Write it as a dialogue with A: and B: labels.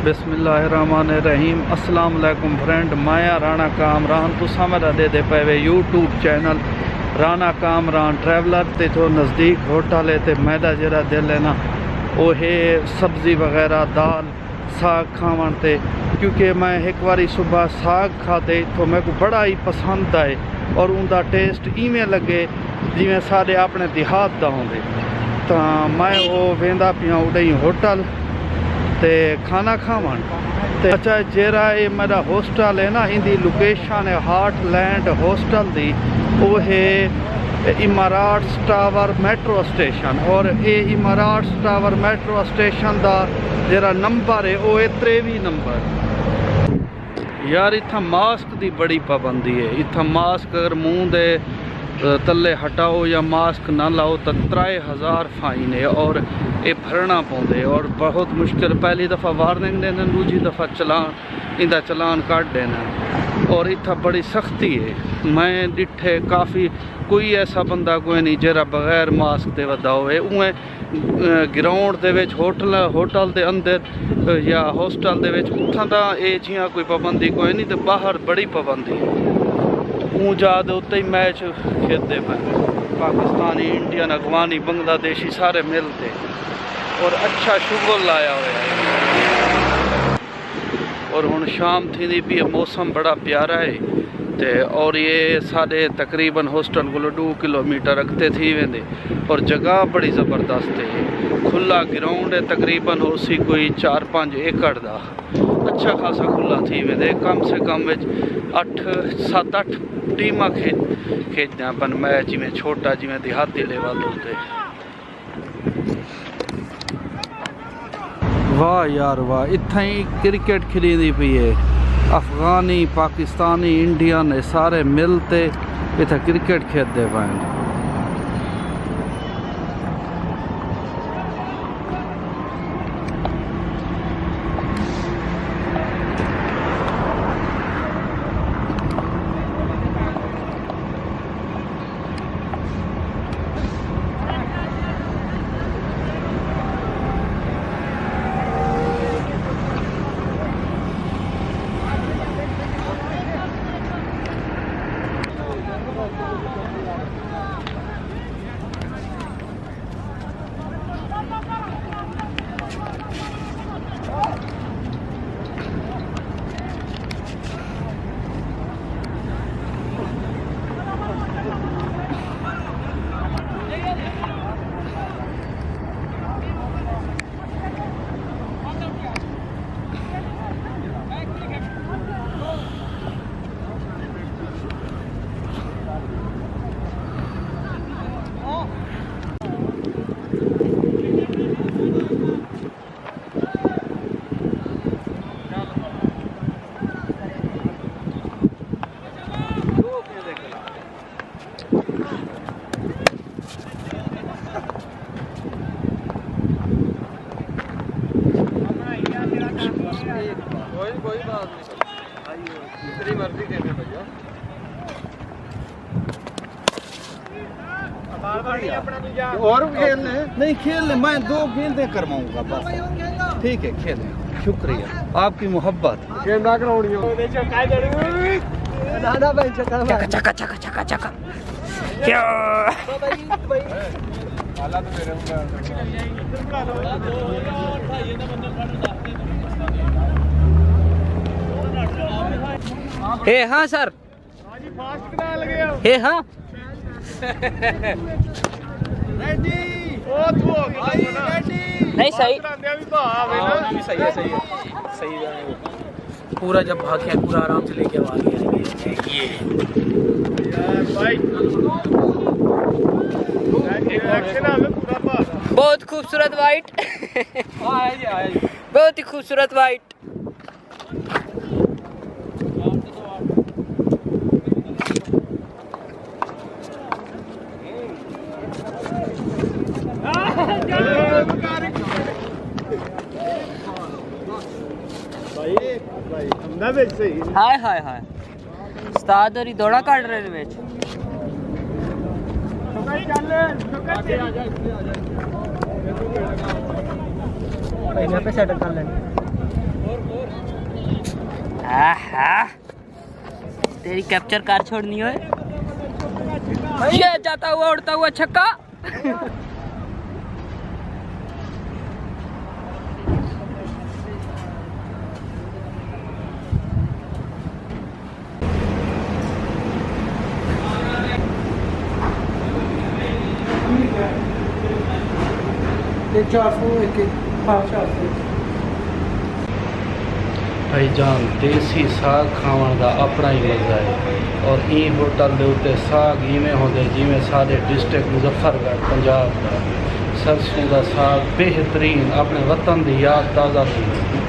A: बिस्मिल्लाहिर्रहमानिर्रहीम। अस्सलाम वालेकुम फ्रेंड, मैं राणा कामरान तुसा मेरा दे पे YouTube channel Rana Kamran traveller ते जो नज़दीक होटल है तो मैदा जरा दिल है ना वो है सब्ज़ी वगैरह दाल साग खावन ते, क्योंकि मैं एक बारी सुबह साग खाते तो मेरे को बड़ा ही पसंद आए और उनका टेस्ट इवें लगे जिमें सारे अपने देहात का होंगे। तो मैं वो वेंदा पिया उड़े होटल ते खाना खावन ते अच्छा जेरा ये मेरा होस्टल है ना इंदी लोकेशन है हार्टलैंड होस्टल दी वो है इमाराट्स टावर मेट्रो स्टेशन और ये इमाराट्स टावर मेट्रो स्टेशन का जेरा नंबर है वो है 23 नंबर। यार इतना मास्क की बड़ी पाबंदी है, इतना मास्क अगर मुँह दे तले हटाओ या मास्क ना लाओ तो 3000 फाइन है और ये भरना पौंदे और बहुत मुश्किल। पहली दफ़ा वार्निंग देना, दूजी दफ़ा चलान इंदा चलान काट देना और इतना बड़ी सख्ती है। मैं डिठे काफ़ी कोई ऐसा बंदा कोई नहीं जरा बगैर मास्क दे वदा होए। उएं ग्राउंड दे विच होटल दे अंदर या होस्टल दे विच उत्थां दा ये जियां कोई पाबंदी कोई नहीं, तो बाहर बड़ी पाबंदी है। ऊँचा दे उत्ते ही मैच खेलते पे पाकिस्तानी इंडियन अफगानी बांग्लादेशी सारे मिलते और अच्छा शुगर लाया हुआ है। और हुण शाम थी भी मौसम बड़ा प्यारा है ते और ये साढ़े तकरीबन होस्टल को 2 किलोमीटर अगते थी वेंदे और जगह बड़ी ज़बरदस्त है। खुला ग्राउंड है तकरीबन उसी कोई 4-5 एकड़ का अच्छा खासा खुला थी वेंदे। कम से कम 7-8 टीम खेलते अपन मैच जिमें छोटा जिमें देहाती लेवल होते। वाह यार वाह, इतना ही क्रिकेट खिली पी है। अफगानी पाकिस्तानी इंडियन सारे मिलते इतना क्रिकेट खेलते पे। कोई बात नहीं, तेरी मर्जी कहने भैया। और खेलने नहीं खेलने, मैं 2 गेंदें करवाऊंगा बस। ठीक है खेलें, शुक्रिया आपकी मोहब्बत। गेंदा कराउणी दादा भाई चका चका चका चका चका क्या हालात मेरे हे हाँ सर हे हाँ नहीं सही सही पूरा जब भागे पूरा आराम से लेके आ गया ये बहुत खूबसूरत वाइट बहुत ही खूबसूरत वाइट। हाय हाय हाय उस्ताद और दौड़ा काट रहे हैं यहाँ पे सेटअप कर लेंगे।
B: तेरी कैप्चर कार छोड़नी है। ये जाता हुआ उड़ता हुआ छक्का।
A: भाईजान देसी साग खावन का अपना ही मजा है और ई होटल के उत्ते साग इवें होंगे जिमें सारे डिस्ट्रिक्ट मुजफ्फरगढ़ पंजाब का सरसों का साग बेहतरीन अपने वतन की याद ताज़ा थी।